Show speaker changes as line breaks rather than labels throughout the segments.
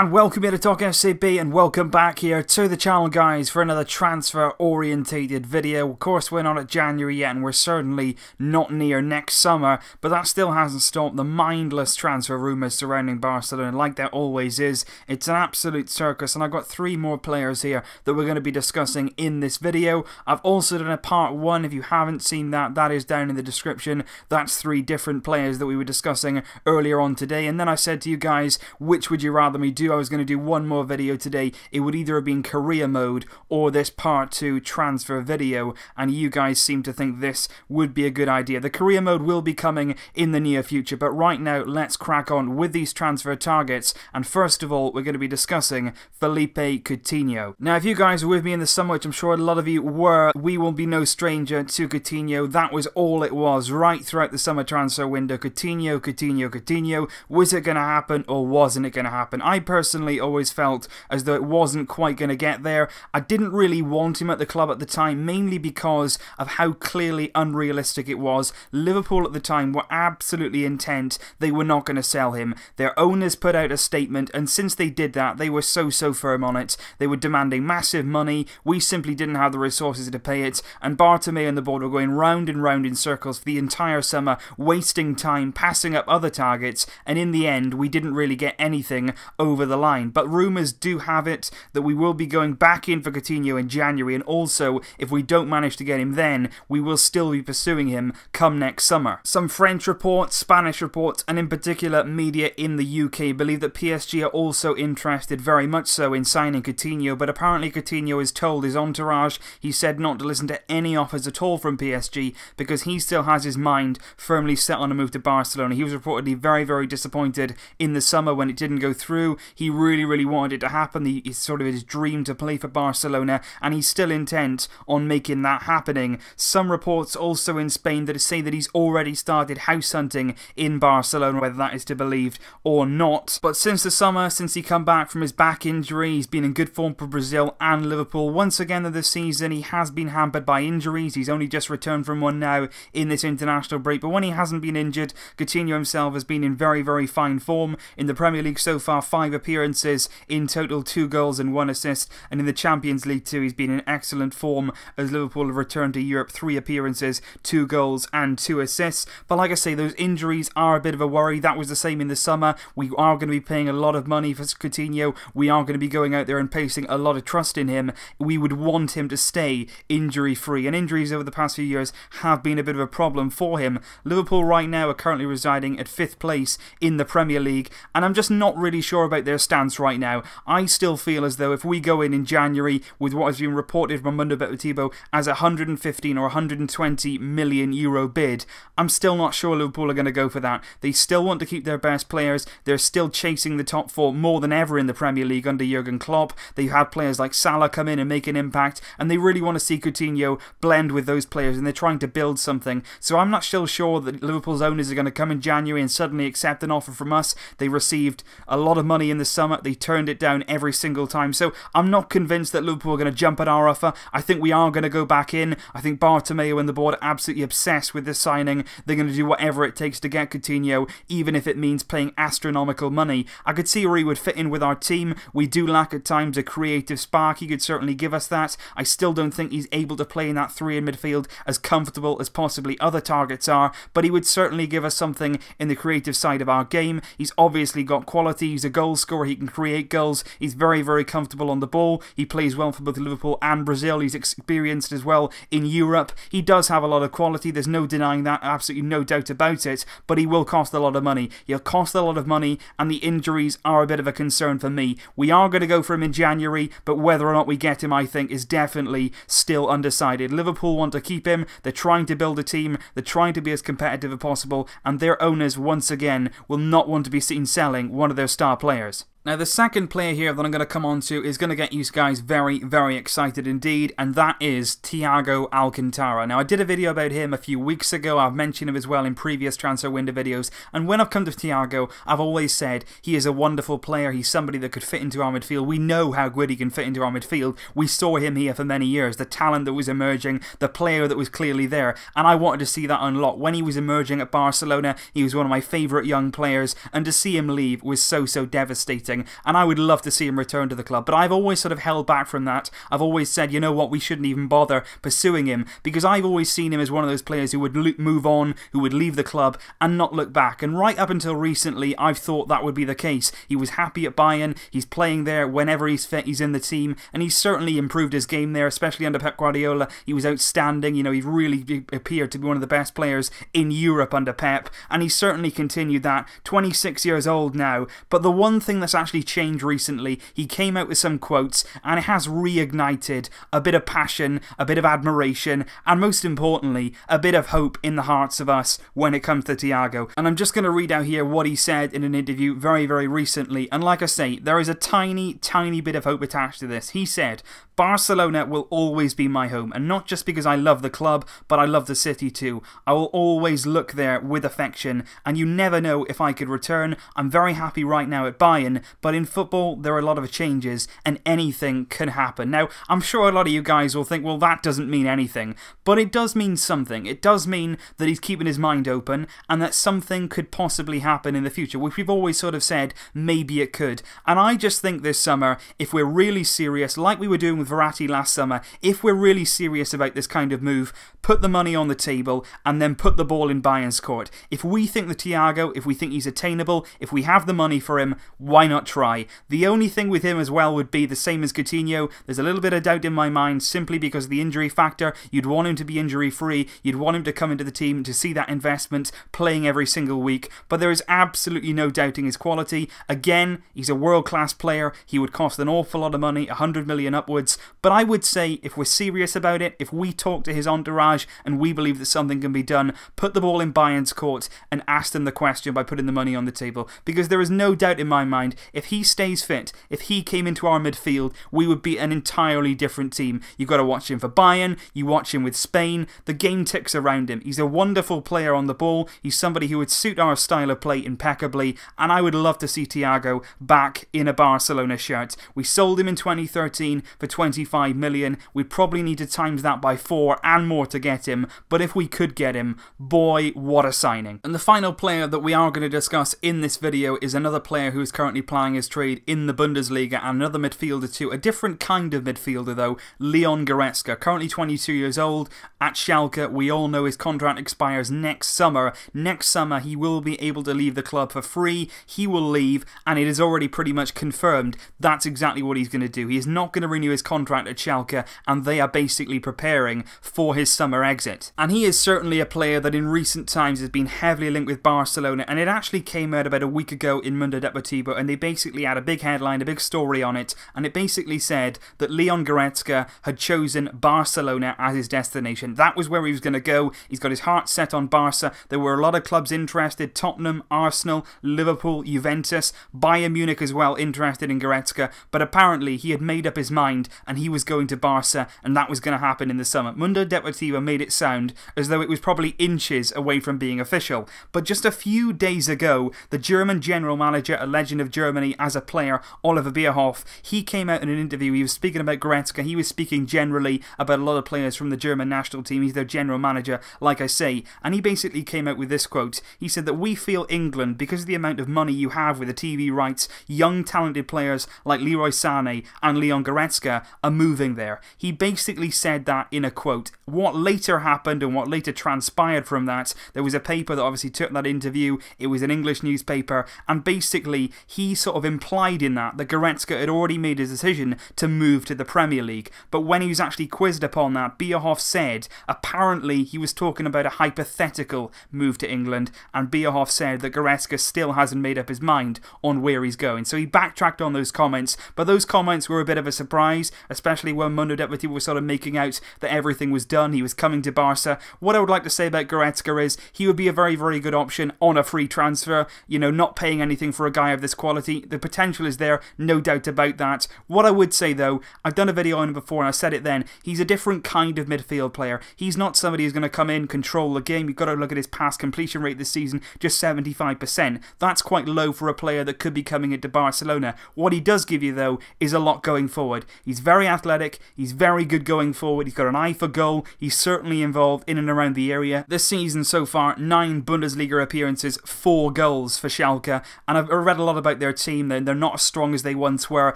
And welcome here to Talk FCB, and welcome back here to the channel, guys, for another transfer orientated video. Of course, we're not at January yet, and we're certainly not near next summer, but that still hasn't stopped the mindless transfer rumours surrounding Barcelona, like there always is. It's an absolute circus, and I've got 3 more players here that we're going to be discussing in this video. I've also done a part 1. If you haven't seen that, that is down in the description. That's 3 different players that we were discussing earlier on today, and then I said to you guys, which would you rather me do? I was going to do one more video today. It would either have been career mode or this part 2 transfer video, and you guys seem to think this would be a good idea. The career mode will be coming in the near future, but right now let's crack on with these transfer targets. And first of all, we're going to be discussing Philippe Coutinho. Now, if you guys were with me in the summer, which I'm sure a lot of you were, we will be no stranger to Coutinho. That was all it was right throughout the summer transfer window. Coutinho, Coutinho, Coutinho. Was it going to happen or wasn't it going to happen? I personally always felt as though it wasn't quite going to get there. I didn't really want him at the club at the time, mainly because of how clearly unrealistic it was. Liverpool at the time were absolutely intent they were not going to sell him. Their owners put out a statement, and since they did that, they were so firm on it. They were demanding massive money. We simply didn't have the resources to pay it, and Bartomeu and the board were going round and round in circles for the entire summer, wasting time, passing up other targets, and in the end, we didn't really get anything over the line. But rumours do have it that we will be going back in for Coutinho in January, and also, if we don't manage to get him then, we will still be pursuing him come next summer. Some French reports, Spanish reports, and in particular media in the UK believe that PSG are also interested very much so in signing Coutinho, but apparently Coutinho has told his entourage, he said not to listen to any offers at all from PSG because he still has his mind firmly set on a move to Barcelona. He was reportedly very disappointed in the summer when it didn't go through. He really wanted it to happen. It's sort of his dream to play for Barcelona, and he's still intent on making that happening. Some reports also in Spain that say that he's already started house hunting in Barcelona, whether that is to be believed or not. But since the summer, since he come back from his back injury, he's been in good form for Brazil and Liverpool. Once again this season, he has been hampered by injuries. He's only just returned from one now in this international break, but when he hasn't been injured, Coutinho himself has been in very fine form. In the Premier League so far, 5 appearances, in total 2 goals and 1 assist, and in the Champions League too, he's been in excellent form as Liverpool have returned to Europe. 3 appearances, 2 goals and 2 assists. But like I say, those injuries are a bit of a worry. That was the same in the summer. We are going to be paying a lot of money for Coutinho. We are going to be going out there and placing a lot of trust in him. We would want him to stay injury free, and injuries over the past few years have been a bit of a problem for him. Liverpool right now are currently residing at 5th place in the Premier League, and I'm just not really sure about their stance right now. I still feel as though if we go in January with what has been reported from Mundo Deportivo as a 115 or 120 million euro bid, I'm still not sure Liverpool are going to go for that. They still want to keep their best players. They're still chasing the top 4 more than ever in the Premier League under Jurgen Klopp. They've had players like Salah come in and make an impact, and they really want to see Coutinho blend with those players, and they're trying to build something. So I'm not still sure that Liverpool's owners are going to come in January and suddenly accept an offer from us. They received a lot of money in the summer. They turned it down every single time. So I'm not convinced that Liverpool are going to jump at our offer. I think we are going to go back in. I think Bartomeu and the board are absolutely obsessed with this signing. They're going to do whatever it takes to get Coutinho, even if it means paying astronomical money. I could see where he would fit in with our team. We do lack at times a creative spark. He could certainly give us that. I still don't think he's able to play in that 3 in midfield as comfortable as possibly other targets are, but he would certainly give us something in the creative side of our game. He's obviously got quality. He's a goal scorer. He can create goals. He's very comfortable on the ball. He plays well for both Liverpool and Brazil. He's experienced as well in Europe. He does have a lot of quality. There's no denying that. Absolutely no doubt about it. But he will cost a lot of money. He'll cost a lot of money, and the injuries are a bit of a concern for me. We are going to go for him in January, but whether or not we get him, I think, is definitely still undecided. Liverpool want to keep him. They're trying to build a team. They're trying to be as competitive as possible, and their owners, once again, will not want to be seen selling one of their star players. Now, the second player here that I'm going to come on to is going to get you guys very excited indeed, and that is Thiago Alcantara. Now, I did a video about him a few weeks ago. I've mentioned him as well in previous transfer window videos, and when I've come to Thiago, I've always said he is a wonderful player. He's somebody that could fit into our midfield. We know how good he can fit into our midfield. We saw him here for many years, the talent that was emerging, the player that was clearly there, and I wanted to see that unlocked. When he was emerging at Barcelona, he was one of my favourite young players, and to see him leave was so devastating. frustrating, and I would love to see him return to the club, but I've always sort of held back from that. I've always said, you know what, we shouldn't even bother pursuing him, because I've always seen him as one of those players who would move on, who would leave the club and not look back, and right up until recently I've thought that would be the case. He was happy at Bayern, he's playing there whenever he's fit, he's in the team, and he's certainly improved his game there, especially under Pep Guardiola. He was outstanding, you know, he really appeared to be one of the best players in Europe under Pep, and he's certainly continued that. 26 years old now, but the one thing that's actually changed recently, he came out with some quotes, and it has reignited a bit of passion, a bit of admiration, and most importantly, a bit of hope in the hearts of us when it comes to Thiago. And I'm just going to read out here what he said in an interview very, very recently, and like I say, there is a tiny, tiny bit of hope attached to this. He said, "Barcelona will always be my home, and not just because I love the club, but I love the city too. I will always look there with affection, and you never know if I could return. I'm very happy right now at Bayern, but in football there are a lot of changes, and anything can happen." Now, I'm sure a lot of you guys will think, well, that doesn't mean anything, but it does mean something. It does mean that he's keeping his mind open, and that something could possibly happen in the future, which we've always sort of said, maybe it could. And I just think this summer, if we're really serious, like we were doing with Verratti last summer, if we're really serious about this kind of move, put the money on the table and then put the ball in Bayern's court. If we think the Thiago, if we think he's attainable, if we have the money for him, why not try? The only thing with him as well would be the same as Coutinho. There's a little bit of doubt in my mind simply because of the injury factor. You'd want him to be injury free, you'd want him to come into the team to see that investment playing every single week, but there is absolutely no doubting his quality. Again, he's a world-class player. He would cost an awful lot of money, 100 million upwards, but I would say if we're serious about it, if we talk to his entourage and we believe that something can be done, put the ball in Bayern's court and ask them the question by putting the money on the table, because there is no doubt in my mind, if he stays fit, if he came into our midfield, we would be an entirely different team. You've got to watch him for Bayern, you watch him with Spain, the game ticks around him. He's a wonderful player on the ball, he's somebody who would suit our style of play impeccably, and I would love to see Thiago back in a Barcelona shirt. We sold him in 2013 for 25 million, we'd probably need to times that by 4 and more to get him, but if we could get him, boy, what a signing. And the final player that we are going to discuss in this video is another player who is currently plying his trade in the Bundesliga, and another midfielder too, a different kind of midfielder though, Leon Goretzka, currently 22 years old, at Schalke. We all know his contract expires next summer. Next summer he will be able to leave the club for free, he will leave, and it is already pretty much confirmed that's exactly what he's going to do. He is not going to renew his contract at Schalke, and they are basically preparing for his summer exit. And he is certainly a player that in recent times has been heavily linked with Barcelona, and it actually came out about a week ago in Mundo Deportivo, and they basically had a big headline, a big story on it, and it basically said that Leon Goretzka had chosen Barcelona as his destination. That was where he was going to go. He's got his heart set on Barca. There were a lot of clubs interested, Tottenham, Arsenal, Liverpool, Juventus, Bayern Munich as well interested in Goretzka, but apparently he had made up his mind and he was going to Barca, and that was going to happen in the summer. Mundo Deportivo made it sound as though it was probably inches away from being official, but just a few days ago, the German general manager, a legend of Germany as a player, Oliver Bierhoff, he came out in an interview, he was speaking about Goretzka, he was speaking generally about a lot of players from the German national team, he's their general manager, like I say, and he basically came out with this quote. He said that we feel England, because of the amount of money you have with the TV rights, young talented players like Leroy Sané and Leon Goretzka are moving there. He basically said that in a quote. What later happened and what later transpired from that, there was a paper that obviously took that interview, it was an English newspaper, and basically he sort of implied in that Goretzka had already made his decision to move to the Premier League, but when he was actually quizzed upon that, Bierhoff said apparently he was talking about a hypothetical move to England, and Bierhoff said that Goretzka still hasn't made up his mind on where he's going. So he backtracked on those comments, but those comments were a bit of a surprise, especially when Mundo Deportivo was sort of making out that everything was done, he was coming to Barca. What I would like to say about Goretzka is he would be a very, very good option on a free transfer, you know, not paying anything for a guy of this quality. The potential is there, no doubt about that. What I would say though, I've done a video on him before and I said it then, he's a different kind of midfield player. He's not somebody who's going to come in, control the game. You've got to look at his pass completion rate this season, just 75%. That's quite low for a player that could be coming into Barcelona. What he does give you though is a lot going forward. He's very athletic, he's very good going forward, he's got an eye for goal, he's certainly involved in and around the area. This season so far, 9 Bundesliga appearances, 4 goals for Schalke, and I've read a lot about their team. They're not as strong as they once were,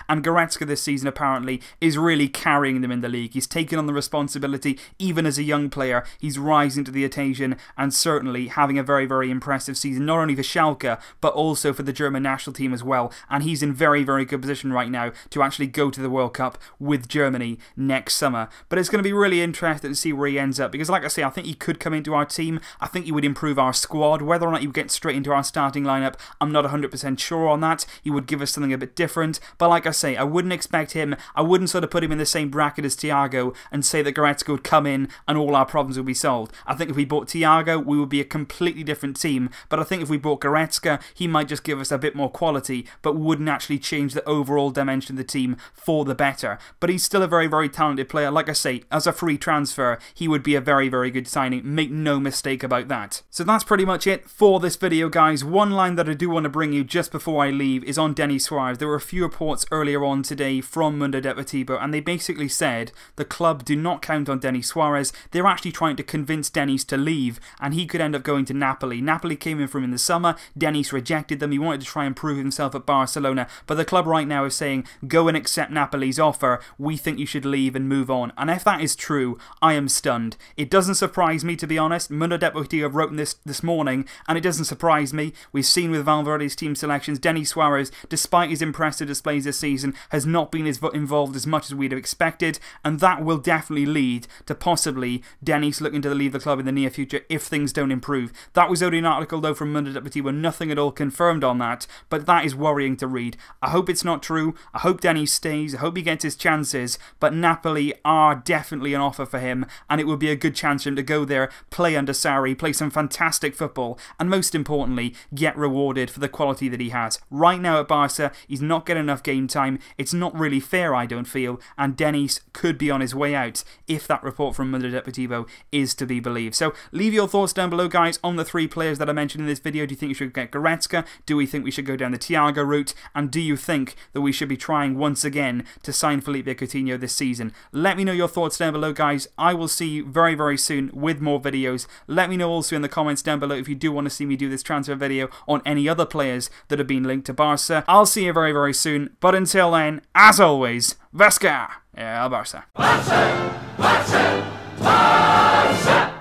and Goretzka this season apparently is really carrying them in the league. He's taken on the responsibility even as a young player. He's rising to the occasion and certainly having a very, very impressive season, not only for Schalke but also for the German national team as well, and he's in very, very good position right now to actually go to the World Cup with Germany next summer. But it's going to be really interesting to see where he ends up, because like I say, I think he could come into our team. I think he would improve our squad. Whether or not he would get straight into our starting lineup, I'm not 100% sure on that. He would give us something a bit different, but like I say, I wouldn't expect him, I wouldn't sort of put him in the same bracket as Thiago and say that Goretzka would come in and all our problems would be solved. I think if we bought Thiago, we would be a completely different team, but I think if we bought Goretzka, he might just give us a bit more quality, but wouldn't actually change the overall dimension of the team for the better. But he's still a very, very talented player. Like I say, as a free transfer, he would be a very, very good signing. Make no mistake about that. So that's pretty much it for this video, guys. One line that I do want to bring you just before I leave is on Denis Suarez. There were a few reports earlier on today from Mundo Deportivo, and they basically said the club do not count on Denis Suarez. They're actually trying to convince Denis to leave, and he could end up going to Napoli. Napoli came in for him in the summer. Denis rejected them. He wanted to try and prove himself at Barcelona, but the club right now is saying, go and accept Napoli's offer. We think you should leave and move on. And if that is true, I am stunned. It doesn't surprise me, to be honest. Mundo Deportivo wrote this morning, and it doesn't surprise me. We've seen with Valverde's team selections, Denis Suarez, despite his impressive displays this season, has not been as involved as much as we'd have expected, and that will definitely lead to possibly Denis looking to leave the club in the near future if things don't improve. That was only an article though from Mundo Deportivo, nothing at all confirmed on that, but that is worrying to read. I hope it's not true. I hope Denis stays. I hope he gets his chances, but Napoli are definitely an offer for him, and it would be a good chance for him to go there, play under Sarri, play some fantastic football, and most importantly, get rewarded for the quality that he has. Right now at Barca, he's not getting enough game time. It's not really fair, I don't feel, and Denis could be on his way out if that report from Mundo Deportivo is to be believed. So leave your thoughts down below, guys, on the 3 players that I mentioned in this video. Do you think we should get Goretzka? Do we think we should go down the Thiago route? And do you think that we should be trying once again to sign Philippe Coutinho this season? Let me know your thoughts down below, guys. I will see you very, very soon with more videos. Let me know also in the comments down below if you do want to see me do this transfer video on any other players that have been linked to Barca. I'll see you very, very soon. But until then, as always, Vasca! Yeah, Barca. Barca! Barca! Barca!